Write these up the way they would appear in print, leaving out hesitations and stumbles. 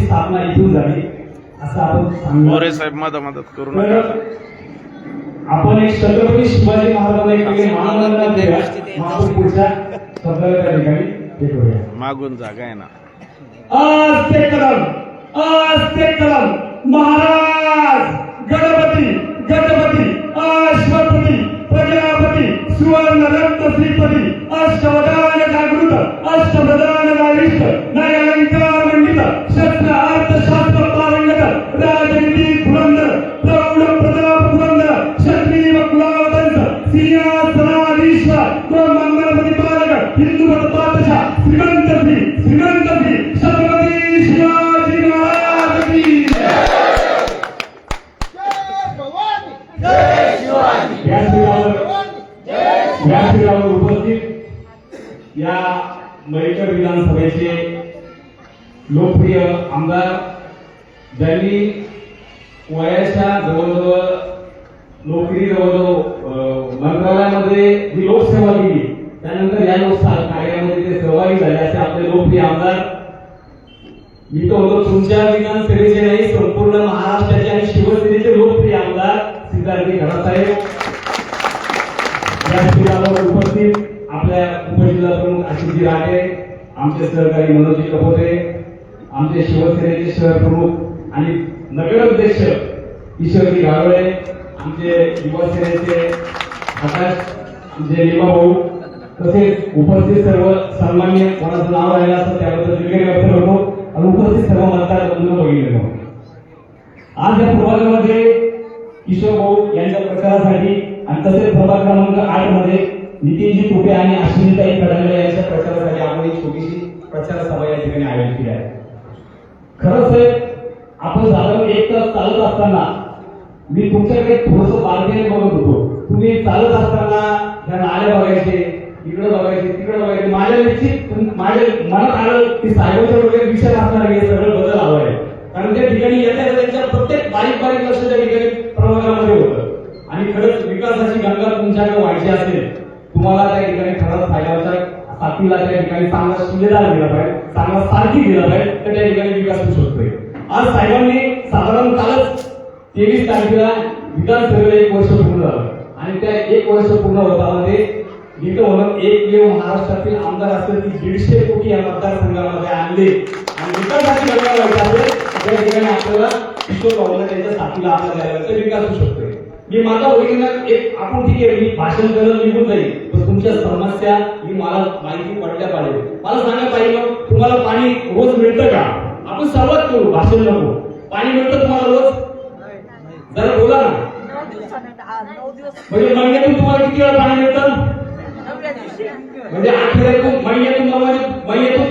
स्थापना इथून झाली असं आपण मोरे साहेब मदत करू नका. आपण एक छत्रपती शिवाजी महाराजांना एक वेगळे मानवंदना देऊया. आपण पुढच्या शब्दाला त्या ठिकाणी हे करूया. मागून जागा आहे ना. आस्ते कदम महाराज गणपती गणपती अश्वपती प्रजापती सुवर्ण रत्न श्रीपती अष्टवदान जागृत अष्टप्रधान नाविष्ट नयलंकार मंडित शस्त्र अर्थशास्त्र पारंगत राजनीती धुरंधर प्रौढ प्रताप पुरंदर क्षत्रिय कुलावतंस सिंहासनाधीश्वर मंगल प्रतिपादक हिंदू पातशाह श्रीमंत श्री छत्रपती शिवाजी महाराज की व्यासपीठावर उपस्थित या मयकर विधानसभेचे लोकप्रिय आमदार ज्यांनी वयाच्या जवळजवळ नोकरी जवळजवळ मंत्रालयामध्ये जी लोकसेवा दिली त्यानंतर या कार्यामध्ये ते सहभागी झाले असे आपले लोकप्रिय आमदार. मी तो म्हणतो तुमच्या विधानसभेचे नाही संपूर्ण महाराष्ट्राचे आणि शिवसेनेचे लोकप्रिय आमदार सिद्धार्थी घरासाहेब व्यासपीठावर उपस्थित आपल्या उपजिल्हा प्रमुख आशिषजी राठे, आमचे सहकारी मनोजी कपोते, आमचे शिवसेनेचे शहर प्रमुख आणि नगराध्यक्ष ईश्वरजी गावळे, आमचे युवासेनेचे आकाश जे भाऊ, तसेच उपस्थित सर्व सन्मान्य कोणाचं नाव राहिलं असं त्याबद्दल दिलगिरी व्यक्त करतो आणि उपस्थित सर्व मतदार बंधूंना बघितले. आज या प्रभागामध्ये किशोर भाऊ यांच्या प्रचारासाठी आणि तसेच प्रभाग क्रमांक 8 मध्ये नितीनजी तुपे आणि अश्विनीताई कडंगले यांच्या प्रचारासाठी आपण एक छोटीशी प्रचार सभा या ठिकाणी आयोजित केली आहे. खरंच आपण साधारण 1 तास चालत असताना मी तुमच्याकडे थोडंसं बारकाईने बघत होतो. तुम्ही चालत असताना ह्या नाल्या बघायचे, इकडे बघायचे, तिकडे बघायचे. माझ्या मनात आलं की साहेबांच्या वगैरे विषय असणार हे सगळं बदल हवं आहे. कारण त्या ठिकाणी त्यांच्या प्रत्येक बारीक लक्ष त्या ठिकाणी प्रभागामध्ये होतं. आणि खरंच विकासाची गंगा तुमच्याकडे व्हायची असेल, तुम्हाला त्या ठिकाणी खरंच साहेबांच्या साथीला त्या ठिकाणी चांगला सुभेदार दिला पाहिजे, चांगला सारखी दिला पाहिजे, तर त्या ठिकाणी विकास होऊ शकतोय. आज साहेबांनी साधारण कालच 23 तारखेला विधानसभेला 1 वर्ष पूर्ण झालं आणि त्या 1 वर्ष पूर्ण होतामध्ये इथं म्हणून एक महाराष्ट्रातील आमदार असतील की 150 कोटी या मतदारसंघामध्ये आणले आणि विकासाची गंगा व्हायची असेल त्या ठिकाणी आपल्याला किशोर भाऊला त्यांच्या साथीला आपल्याला द्यायला तर विकास होऊ शकतोय. मी माझा होईना एक आपण ठीक आहे मी भाषण करत निघून जाईल, पण तुमच्या समस्या ही मला माहिती पडल्या पाहिजे. मला सांगा पाहिजे तुम्हाला पाणी रोज मिळतं का? आपण सर्वात करू, भाषण नको. पाणी मिळतं तुम्हाला रोज? जरा बोला ना. म्हणजे महिन्यातून तुम्हाला किती वेळा पाणी मिळतं? म्हणजे आठवड्यातून महिन्यातून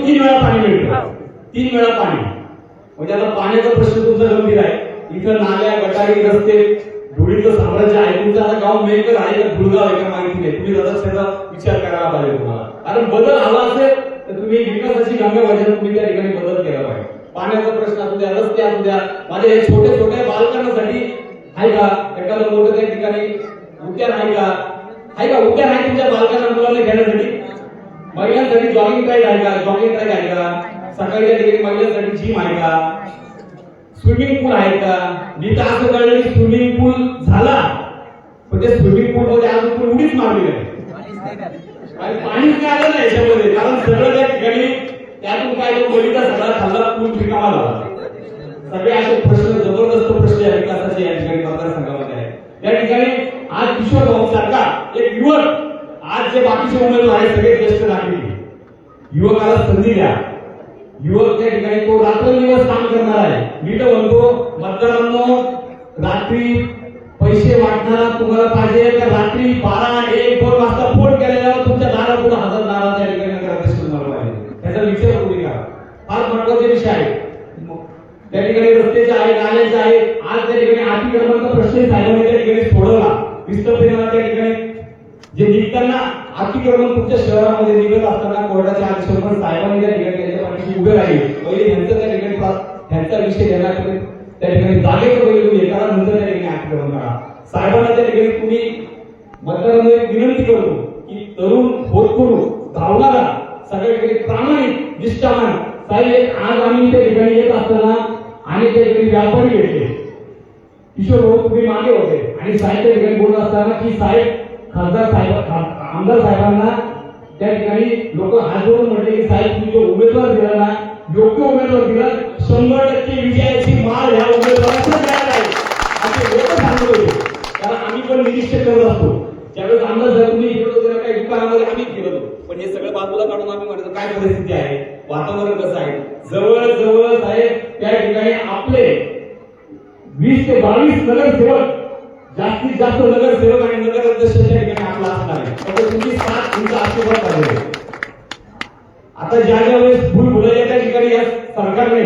3 वेळा पाणी मिळतं. 3 वेळा पाणी म्हणजे आता पाण्याचा प्रश्न तुमचा गंभीर आहे. इथं नाल्या गटारी रस्ते धुळीचं साम्राज्य आहे. तुमचं आता गाव मेकर आहे का धुळगाव आहे का माहिती नाही. तुम्ही जरा त्याचा विचार करायला पाहिजे तुम्हाला. कारण बदल हवा असेल तर तुम्ही विकासाची गंगा व्हायची तुम्ही त्या ठिकाणी बदल केला पाहिजे. पाण्याचा प्रश्न असू द्या, रस्ते असू द्या, माझ्या हे छोटे छोटे बालकांसाठी आहे का एखादं मोठं त्या ठिकाणी उद्यान आहे का? उद्यान आहे तुमच्या बालकांना मुलांना खेळण्यासाठी? महिलांसाठी जॉगिंग ट्रॅक आहे का? जॉगिंग ट्रॅक आहे का? सकाळी त्या ठिकाणी महिलांसाठी जिम आहे का? स्विमिंग पूल आहे का? मी तर असं कळलं की स्विमिंग पूल झाला पण ते स्विमिंग पूल मध्ये अजून पूल उडीच मारली आहे आणि पाणीच काय आलं नाही याच्यामध्ये. कारण सगळं त्या ठिकाणी त्यातून काय मुलीचा सगळा खाल्ला पूल रिकामा झाला. सगळे असे प्रश्न जबरदस्त प्रश्न या विकासाचे या ठिकाणी मतदारसंघामध्ये आहे. या ठिकाणी आज किशोर भाऊ सारखा एक युवक, आज जे बाकीचे उमेदवार आहेत सगळे ज्येष्ठ नागरिक, युवकाला संधी द्या. युवक त्या ठिकाणी तो रात्रंदिवस काम करणार आहे. मी तर म्हणतो मतदारांनो, रात्री पैसे वाटणारा तुम्हाला पाहिजे तर रात्री 12, 1, 2 वाजता फोन केल्यावर तुमच्या दारापुढे हजर नारा त्या ठिकाणी नगराध्यक्ष तुम्हाला पाहिजे. त्याचा विचार करू नका. फार महत्वाचे विषय आहे. त्या ठिकाणी रस्त्याचे आहे, नाल्याचे आहे. आज त्या ठिकाणी अतिक्रमणाचा प्रश्न साहेबांनी त्या ठिकाणी सोडवला. विस्तृतपणे त्या ठिकाणी जे निघताना अतिक्रमण तुमच्या शहरामध्ये निघत असताना कोर्टाच्या आदेशानुसार साहेबांनी त्या ठिकाणी त्यांच्या पाठीशी उभे राहिले. पहिले ह्यांचं त्या ठिकाणी ह्यांचा विषय घेण्यात त्या ठिकाणी जागेचं पहिले तुम्ही एका नंतर त्या ठिकाणी अतिक्रमण करा. साहेबांना त्या ठिकाणी तुम्ही मतदारांना विनंती करतो की तरुण होतकरू धावणारा सगळ्या ठिकाणी प्रामाणिक निष्ठावान साहेब आज आम्ही त्या ठिकाणी येत असताना आणि त्या ठिकाणी व्यापारी भेटले. किशोर भाऊ तुम्ही मागे होते आणि साहेब त्या ठिकाणी बोलत असताना की साहेब खासदार साहेब आमदार साहेबांना त्या ठिकाणी लोक हात जोडून म्हटले की साहेब तुम्ही जो उमेदवार दिला ना योग्य उमेदवार दिला 100% विजयाची माळ ह्या उमेदवाराला मिळाली आहे असे लोक सांगत होते. कारण आम्ही पण निरीक्षण करत असतो ज्यावेळेस आमदार साहेब तुम्ही इकडे होते काही दुकानामध्ये आम्ही गेलो पण हे सगळं बाजूला काढून आम्ही म्हणतो काय परिस्थिती आहे वातावरण कसं आहे. जवळ जवळ साहेब त्या ठिकाणी आपले 20 ते 22 नगरसेवक जास्तीत जास्त नगरसेवक आणि नगराध्यक्ष त्या ठिकाणी आपला असणार आहे. फक्त तुमची साथ तुमचा आशीर्वाद पाहिजे. आता ज्या वेळेस भूलभुलैया त्या ठिकाणी या सरकारने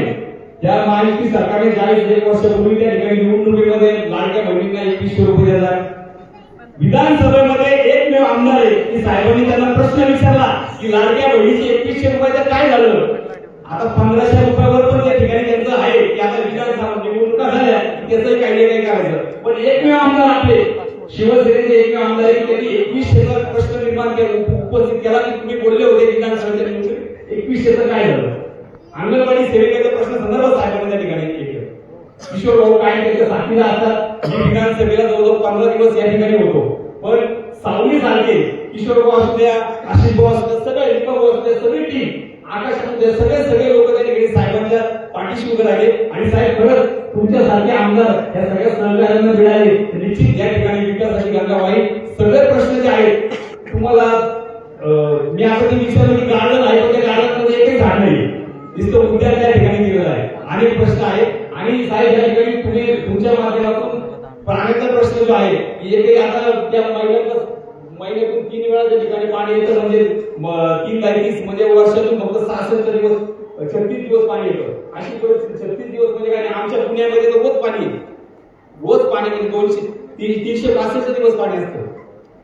ज्या महायुती सरकारने ज्यावेळेस 1 वर्षापूर्वी त्या ठिकाणी निवडणुकीमध्ये लाडक्या बहिणींना 2100 रुपये देतात. विधानसभेमध्ये एकमेव आमदार आहे की साहेबांनी त्यांना प्रश्न विचारला की लाडक्या बहिणीचे 2100 रुपयाचं काय झालं. आता 1500 रुपयावर पण त्या ठिकाणी त्यांचं आहे की आता विधानसभा निवडणुका झाल्या त्याचंही काही नाही करायचं. पण एकमेव आमदार आपले शिवसेनेचे एकमेव आमदार त्यांनी 2100चा प्रश्न निर्माण केला उपस्थित केला की तुम्ही बोलले होते विधानसभेच्या निवडणुकीत 2100चं काय झालं. अंगणवाडी सेविकेचा प्रश्न संदर्भात साहेबांनी त्या ठिकाणी केलं. किशोर भाऊ काय त्याच्या साथीला असतात विधानसभेला जवळजवळ 15 दिवस या ठिकाणी होतो. पण सावली सारखे किशोर भाऊ असू द्या आशिष भाऊ असू द्या सगळे रिपा भाऊ असू द्या सगळी टीम आकाश असू द्या सगळे लोक त्या ठिकाणी साहेबांच्या पाठीशी उभे राहिले. आणि साहेब खरंच तुमच्यासारखे आमदार या सगळ्या सहकार्यांना मिळाले निश्चित या ठिकाणी विकासाची गंगाबाई सगळे प्रश्न जे आहेत तुम्हाला मी आता ते विचारलं की गार्डन आहे पण त्या गार्डन मध्ये एकही झाड नाही नुसतं उद्या त्या ठिकाणी दिलेलं आहे. अनेक प्रश्न आहेत आणि साहेब या ठिकाणी तुम्ही तुमच्या माध्यमातून पाण्याचा प्रश्न जो आहे एकही आता त्या महिन्यातून 3 वेळा त्या ठिकाणी पाणी येतं म्हणजे 3 तारीख म्हणजे वर्षातून फक्त 66 दिवस 36 दिवस पाणी येतं. अशी परिस्थिती 36 दिवस म्हणजे काय आमच्या पुण्यामध्ये तर रोज पाणी म्हणजे 365 दिवस पाणी असतं.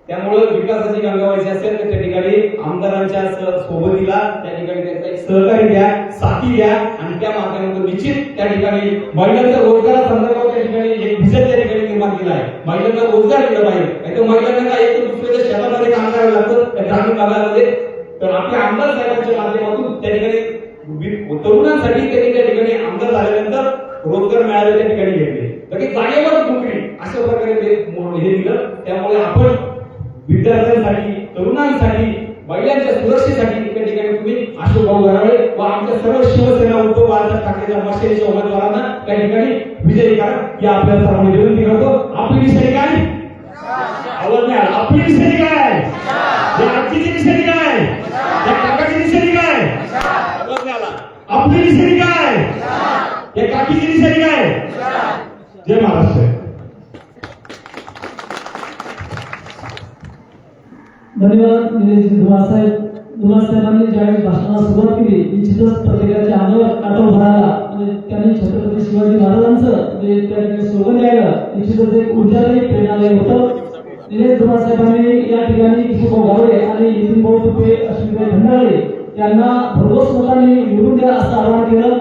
त्यामुळे विकासाची गंगावायची असेल तर त्या ठिकाणी आमदारांच्या सोबतीला त्या ठिकाणी त्यांचा एक सहकार्य द्या साथी द्या आणि त्या माध्यमातून निश्चित त्या ठिकाणी महिलांच्या रोजगारासंदर्भात त्या ठिकाणी एक विजन त्या ठिकाणी निर्माण केला आहे. महिलांना रोजगार दिला पाहिजे नाहीतर महिलांना काय एक दुसऱ्याच्या शेतामध्ये काम करायला लागतं त्या ग्रामीण भागामध्ये. तर आपल्या आमदार साहेबांच्या माध्यमातून त्या ठिकाणी तरुणांसाठी त्यांनी त्या ठिकाणी आमदार झाल्यानंतर रोजगार मिळाले त्या ठिकाणी घेतले तर की जागेवर नोकरी अशा प्रकारे हे दिलं. त्यामुळे आपण विद्यार्थ्यांसाठी तरुणांसाठी महिलांच्या सुरक्षेसाठी त्या ठिकाणी तुम्ही अशोक भाऊ घराळे व आमच्या सर्व शिवसेना उद्धव बाळासाहेब ठाकरेच्या मशालीच्या उमेदवारांना त्या ठिकाणी विजयी करा ही आपल्या सर्वांनी विनंती करतो. आपली निशाणी काय आवाज नाही आला. आपली निशाणी काय या आजीची निशाणी काय या काकाची निशाणी काय आवाज नाही आला. आपली निशाणी काय या काकीची निशाणी काय. जय महाराष्ट्र. धन्यवाद निलेश साहेबांनी ज्यावेळी भाषणाला सुरुवात केली निश्चितच प्रत्येकाच्या अंगावर काटा भरायला म्हणजे त्यांनी छत्रपती शिवाजी महाराजांचं जे त्या ठिकाणी स्लोगन द्यायला निश्चितच एक ऊर्जादायी प्रेरणादायी होतं. निलेश साहेबांनी या ठिकाणी किशोर गावडे आणि नितीन भाऊ तुपे अश्विनीभाई भंडारे यांना भरघोस मतांनी निवडून द्या असं आवाहन केलं.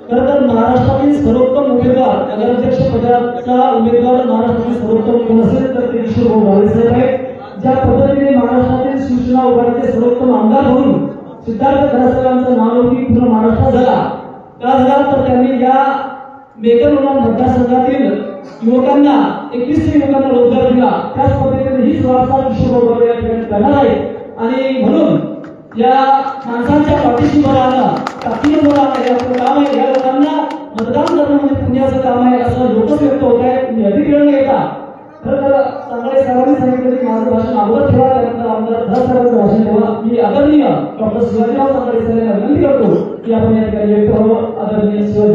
खरं तर महाराष्ट्रातील सर्वोत्तम उमेदवार नगराध्यक्ष पदाचा उमेदवार महाराष्ट्रातील सर्वोत्तम कोण असेल तर ते किशोर भाऊ गावडे साहेब आहेत. ज्या पद्धतीने महाराष्ट्रातील शिवसेना उभारण्याचे सर्वोत्तम आमदार म्हणून सिद्धार्थ खरासकरांचं नावलौकिक पूर्ण महाराष्ट्रात झाला का झाला तर त्यांनी या मेकरलोणा मतदारसंघातील युवकांना 21 युवकांना रोजगार दिला. त्याच पद्धतीने ही वाटचाल किशोर भाऊ या ठिकाणी करणार आहे आणि म्हणून या माणसांच्या पाठीशी उभं राहणं ताकदीनं उभं राहणं हे आपलं काम आहे. या लोकांना मतदान करणं म्हणजे पुण्याचं काम आहे असं लोकच व्यक्त होत आहे. तुम्ही अधिक वेळ न घेता खरं तर चांगले सर्वांनी सांगितलं की माझं भाषण अगोदर ठेवा त्यानंतर आमदार साहेबांचं भाषण ठेवा. मी आदरणीय डॉक्टर शिवाजीराव चांगले साहेबांना विनंती करतो की आपण या ठिकाणी व्यक्त व्हावं. आदरणीय शिवाजी